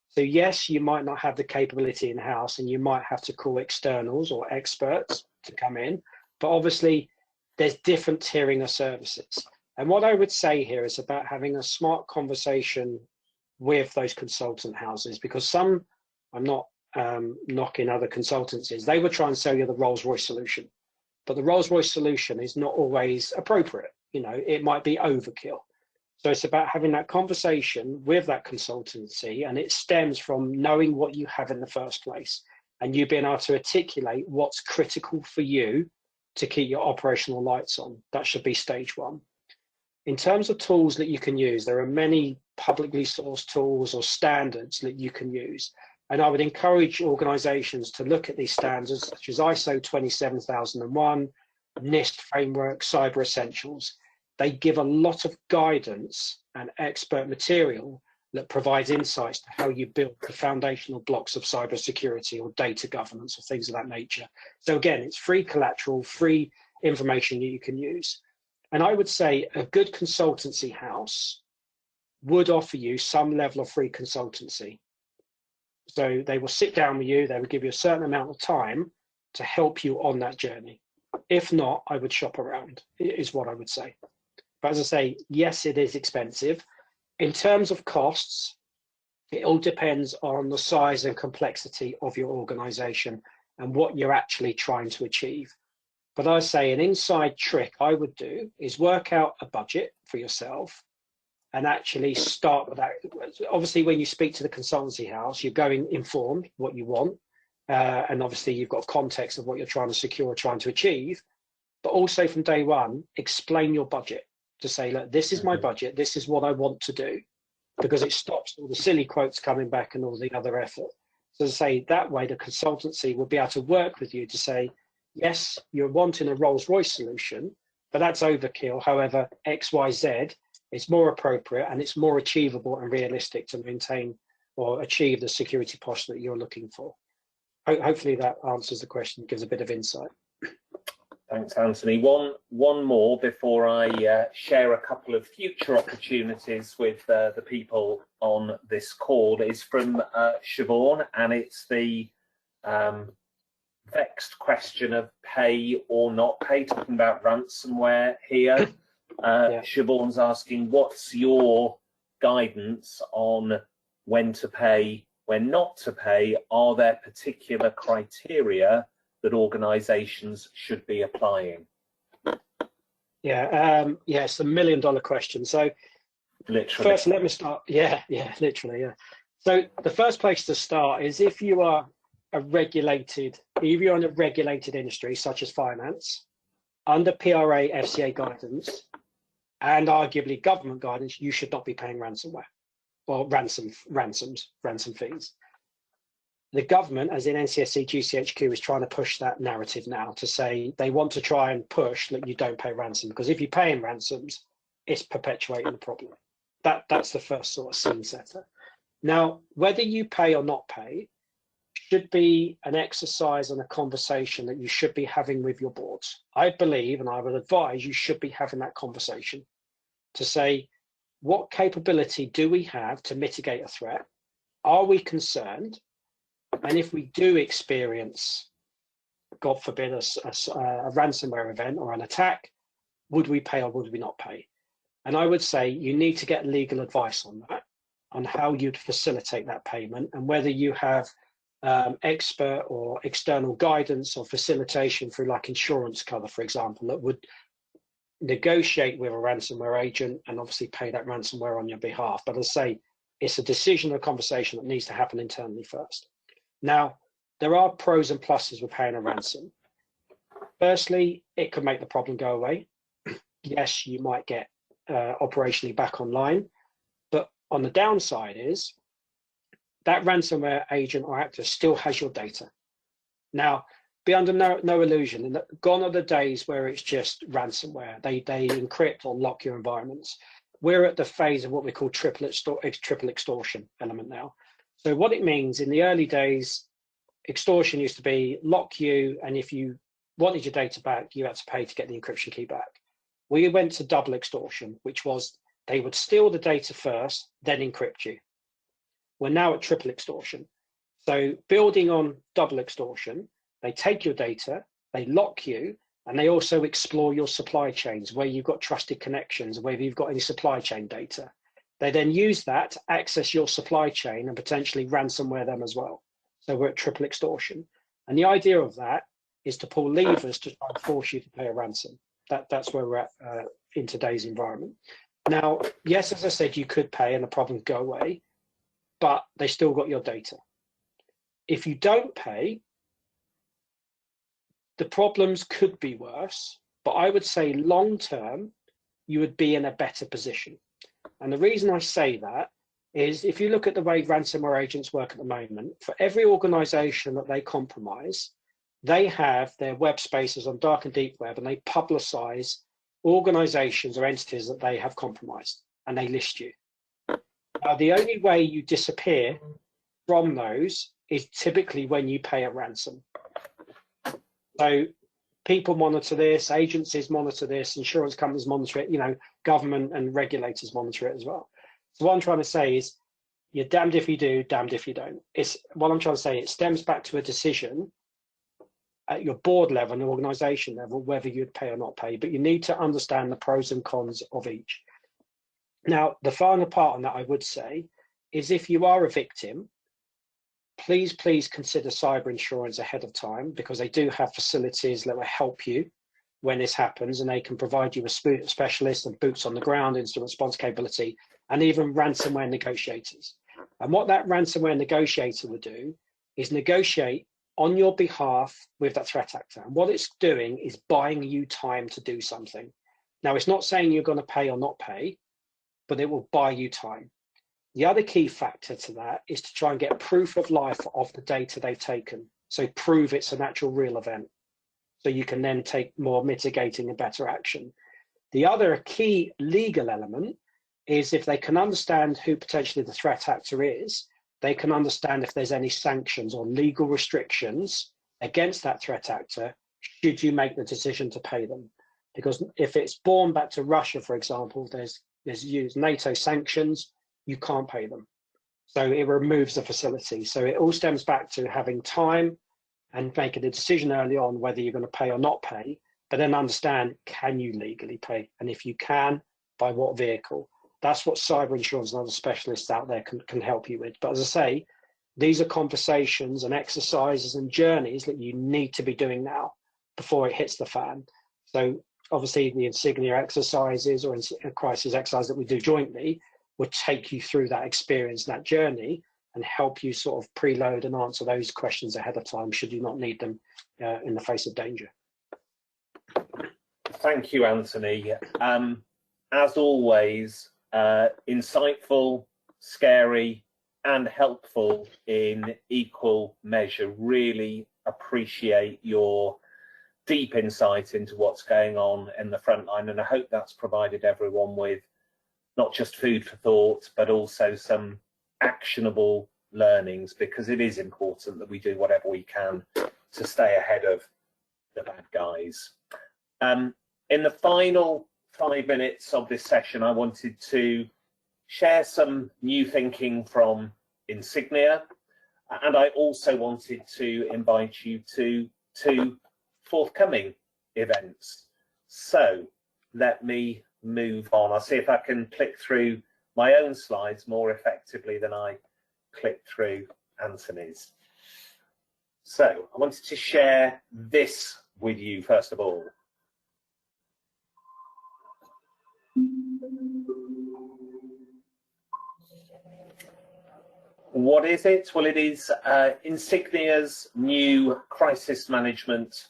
So yes, you might not have the capability in-house and you might have to call externals or experts to come in, but obviously there's different tiering of services. And what I would say here is about having a smart conversation with those consultant houses, because some, I'm not knocking other consultancies, they would try and sell you the Rolls-Royce solution, but the Rolls-Royce solution is not always appropriate. You know, it might be overkill. So it's about having that conversation with that consultancy, and it stems from knowing what you have in the first place and you being able to articulate what's critical for you to keep your operational lights on. That should be stage one. In terms of tools that you can use, there are many publicly sourced tools or standards that you can use. And I would encourage organizations to look at these standards, such as ISO 27001, NIST framework, Cyber Essentials. They give a lot of guidance and expert material that provides insights to how you build the foundational blocks of cybersecurity or data governance or things of that nature. So again, it's free collateral, free information that you can use. And I would say a good consultancy house would offer you some level of free consultancy. So they will sit down with you, they will give you a certain amount of time to help you on that journey. If not, I would shop around, is what I would say. But as I say, yes, it is expensive. In terms of costs, it all depends on the size and complexity of your organization and what you're actually trying to achieve. But I say an inside trick I would do is work out a budget for yourself and actually start with that. Obviously, when you speak to the consultancy house, you're going informed what you want. And obviously, you've got context of what you're trying to secure, trying to achieve. But also from day one, explain your budget. To say, look, this is my budget, this is what I want to do, because it stops all the silly quotes coming back and all the other effort. So to say that way, the consultancy will be able to work with you to say, yes, you're wanting a Rolls-Royce solution, but that's overkill. However, X, Y, Z is more appropriate and it's more achievable and realistic to maintain or achieve the security posture that you're looking for. Hopefully that answers the question, gives a bit of insight. Thanks, Anthony. One more before I share a couple of future opportunities with the people on this call is from Siobhan, and it's the vexed question of pay or not pay, talking about ransomware here. Yeah. Siobhan's asking, what's your guidance on when to pay, when not to pay? Are there particular criteria that organizations should be applying? Yeah, it's $1 million question. So literally. First, let me start. Yeah, literally, yeah. So the first place to start is if you are if you're in a regulated industry, such as finance, under PRA, FCA guidance, and arguably government guidance, you should not be paying ransomware or ransom fees. The government, as in NCSC, GCHQ, is trying to push that narrative now to say they want to try and push that you don't pay ransom, because if you're paying ransoms, it's perpetuating the problem. That's the first sort of scene setter. Now, whether you pay or not pay should be an exercise and a conversation that you should be having with your boards. I believe, and I would advise, you should be having that conversation to say, what capability do we have to mitigate a threat? Are we concerned? And if we do experience, God forbid, a ransomware event or an attack, would we pay or would we not pay? And I would say you need to get legal advice on that, on how you'd facilitate that payment, and whether you have expert or external guidance or facilitation through like insurance cover, for example, that would negotiate with a ransomware agent and obviously pay that ransomware on your behalf. But as I say, it's a decision or conversation that needs to happen internally first. Now, there are pros and pluses with paying a ransom. Firstly, it could make the problem go away. Yes, you might get operationally back online, but on the downside is that ransomware agent or actor still has your data. Now, be under no illusion. And gone are the days where it's just ransomware. They encrypt or lock your environments. We're at the phase of what we call triple extortion element now. So what it means, in the early days, extortion used to be lock you, and if you wanted your data back, you had to pay to get the encryption key back. We went to double extortion, which was they would steal the data first, then encrypt you. We're now at triple extortion. So building on double extortion, they take your data, they lock you, and they also explore your supply chains, where you've got trusted connections, whether you've got any supply chain data. They then use that to access your supply chain and potentially ransomware them as well. So we're at triple extortion. And the idea of that is to pull levers to try and force you to pay a ransom. That's where we're at in today's environment. Now, yes, as I said, you could pay and the problems go away, but they still got your data. If you don't pay, the problems could be worse, but I would say long term, you would be in a better position. And the reason I say that is if you look at the way ransomware agents work at the moment, for every organization that they compromise, they have their web spaces on dark and deep web, and they publicize organizations or entities that they have compromised, and they list you. Now, the only way you disappear from those is typically when you pay a ransom. So people monitor this, agencies monitor this, insurance companies monitor it, you know, government and regulators monitor it as well. So what I'm trying to say is you're damned if you do, damned if you don't. It's what I'm trying to say. It stems back to a decision at your board level and organization level, whether you'd pay or not pay, but you need to understand the pros and cons of each. Now, the final part on that I would say is if you are a victim, please consider cyber insurance ahead of time, because they do have facilities that will help you when this happens, and they can provide you with specialists and boots on the ground, instant response capability, and even ransomware negotiators. And what that ransomware negotiator will do is negotiate on your behalf with that threat actor. And what it's doing is buying you time to do something. Now, it's not saying you're going to pay or not pay, but it will buy you time. The other key factor to that is to try and get proof of life of the data they've taken. So prove it's an actual real event. So you can then take more mitigating and better action. The other key legal element is if they can understand who potentially the threat actor is, they can understand if there's any sanctions or legal restrictions against that threat actor should you make the decision to pay them. Because if it's borne back to Russia, for example, there's used NATO sanctions, you can't pay them. So it removes the facility. So it all stems back to having time and making a decision early on whether you're going to pay or not pay, but then understand, can you legally pay? And if you can, by what vehicle? That's what cyber insurance and other specialists out there can help you with. But as I say, these are conversations and exercises and journeys that you need to be doing now before it hits the fan. So obviously the insignia exercises or a crisis exercise that we do jointly will take you through that experience, that journey, and help you sort of preload and answer those questions ahead of time should you not need them in the face of danger. Thank you, Anthony. As always, insightful, scary, and helpful in equal measure. Really appreciate your deep insight into what's going on in the front line, and I hope that's provided everyone with not just food for thought, but also some actionable learnings, because it is important that we do whatever we can to stay ahead of the bad guys. In the final 5 minutes of this session, I wanted to share some new thinking from Insignia, and I also wanted to invite you to 2 forthcoming events. So let me move on. I'll see if I can click through my own slides more effectively than I click through Anthony's. So I wanted to share this with you first of all. What is it? Well, it is Insignia's new crisis management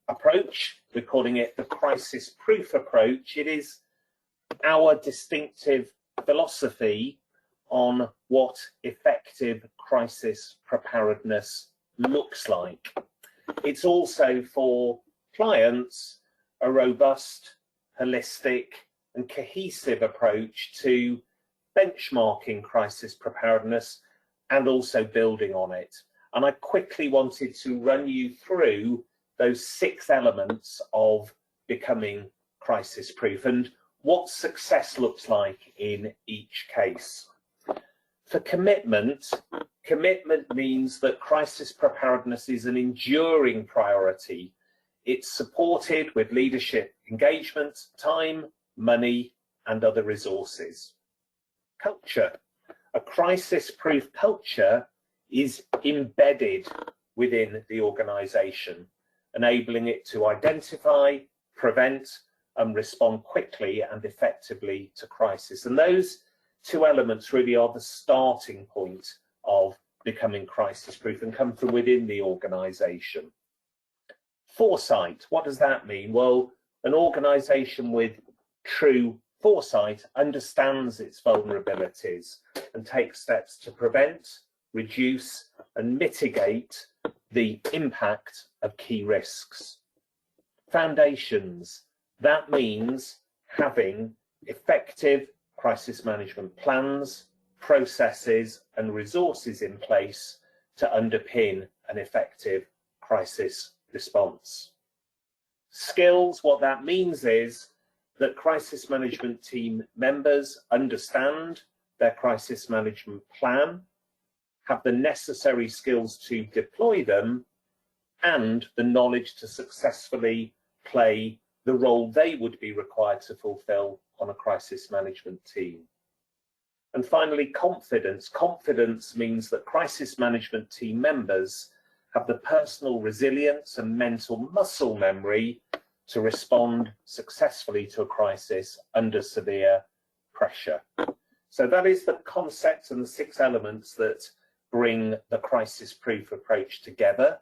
approach. We're calling it the crisis proof approach. It is our distinctive philosophy on what effective crisis preparedness looks like. it's also for clients a robust, holistic and cohesive approach to benchmarking crisis preparedness and also building on it. And I quickly wanted to run you through those 6 elements of becoming crisis proof and what success looks like in each case. For commitment, commitment means that crisis preparedness is an enduring priority. It's supported with leadership engagement, time, money, and other resources. Culture. A crisis-proof culture is embedded within the organisation, enabling it to identify, prevent, and respond quickly and effectively to crisis. And those 2 elements really are the starting point of becoming crisis-proof and come from within the organisation. Foresight, what does that mean? Well, an organisation with true foresight understands its vulnerabilities and takes steps to prevent, reduce and mitigate the impact of key risks. Foundations, that means having effective crisis management plans, processes and resources in place to underpin an effective crisis response. Skills, what that means is that crisis management team members understand their crisis management plan, have the necessary skills to deploy them, and the knowledge to successfully play the role they would be required to fulfill on a crisis management team. And finally, confidence. Confidence means that crisis management team members have the personal resilience and mental muscle memory to respond successfully to a crisis under severe pressure. So that is the concept and the 6 elements that bring the crisis-proof approach together.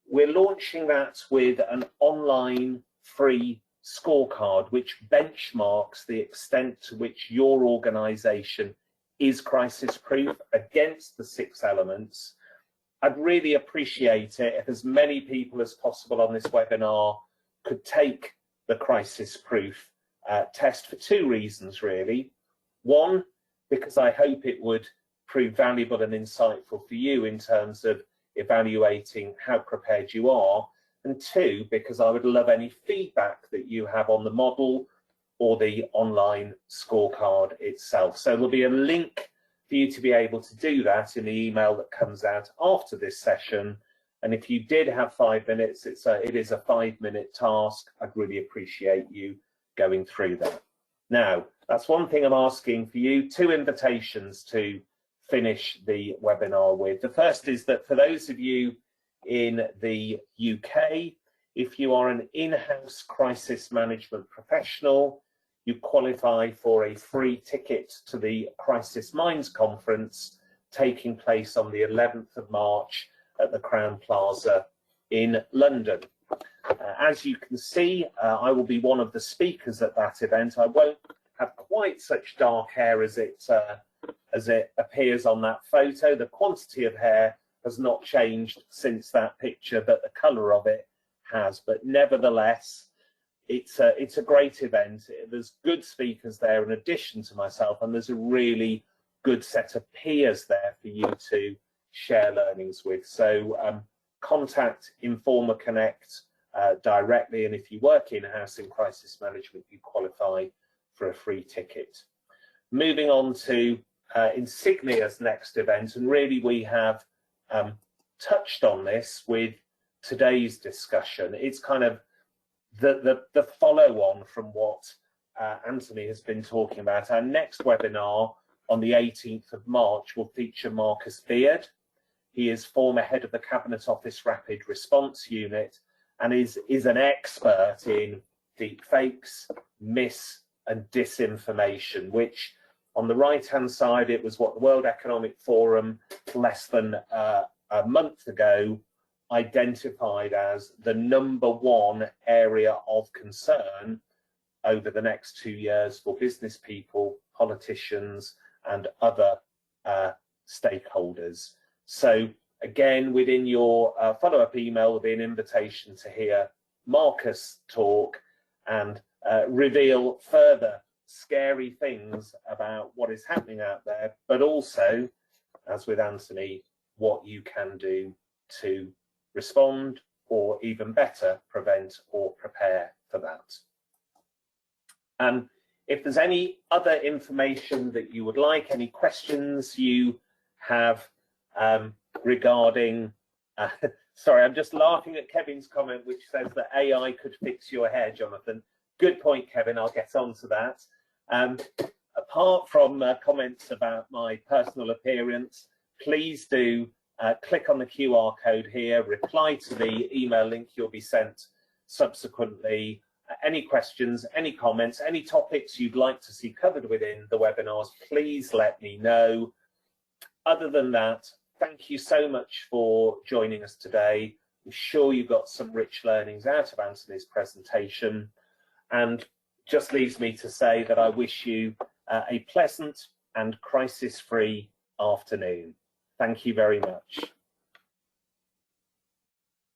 We're launching that with an online free scorecard which benchmarks the extent to which your organisation is crisis-proof against the 6 elements. I'd really appreciate it if as many people as possible on this webinar could take the crisis-proof test for 2 reasons really. 1, because I hope it would prove valuable and insightful for you in terms of evaluating how prepared you are, and 2, because I would love any feedback that you have on the model or the online scorecard itself. So there'll be a link for you to be able to do that in the email that comes out after this session. And if you did have 5 minutes, it is a 5-minute task. I'd really appreciate you going through that. Now, that's one thing I'm asking for you, 2 invitations to finish the webinar with. The first is that for those of you in the UK, if you are an in-house crisis management professional, you qualify for a free ticket to the Crisis Minds conference taking place on the 11th of March at the Crown Plaza in London. As you can see, I will be one of the speakers at that event. I won't have quite such dark hair as it appears on that photo. The quantity of hair has not changed since that picture, but the colour of it has. But nevertheless, it's a great event. There's good speakers there in addition to myself, and there's a really good set of peers there for you to share learnings with. So contact Informa Connect directly, and if you work in-house in crisis management, you qualify for a free ticket. Moving on to Insignia's next event, and really we have touched on this with today's discussion. It's kind of the follow-on from what Anthony has been talking about. Our next webinar on the 18th of March will feature Marcus Beard. He is former head of the Cabinet Office Rapid Response Unit and is an expert in deepfakes, mis and disinformation, which on the right-hand side, it was what the World Economic Forum less than a month ago identified as the #1 area of concern over the next 2 years for business people, politicians and other stakeholders. So Again, within your follow-up email will be an invitation to hear Marcus talk and reveal further scary things about what is happening out there, but also, as with Anthony, what you can do to respond, or even better, prevent or prepare for that. If there's any other information that you would like, any questions you have regarding, sorry, I'm just laughing at Kevin's comment, which says that AI could fix your hair, Jonathan. Good point, Kevin, I'll get on to that. Apart from comments about my personal appearance, please do click on the QR code here, reply to the email link you'll be sent subsequently. Any questions, any comments, any topics you'd like to see covered within the webinars, please let me know. Other than that, thank you so much for joining us today. I'm sure you got some rich learnings out of Anthony's presentation, and just leaves me to say that I wish you a pleasant and crisis-free afternoon. Thank you very much.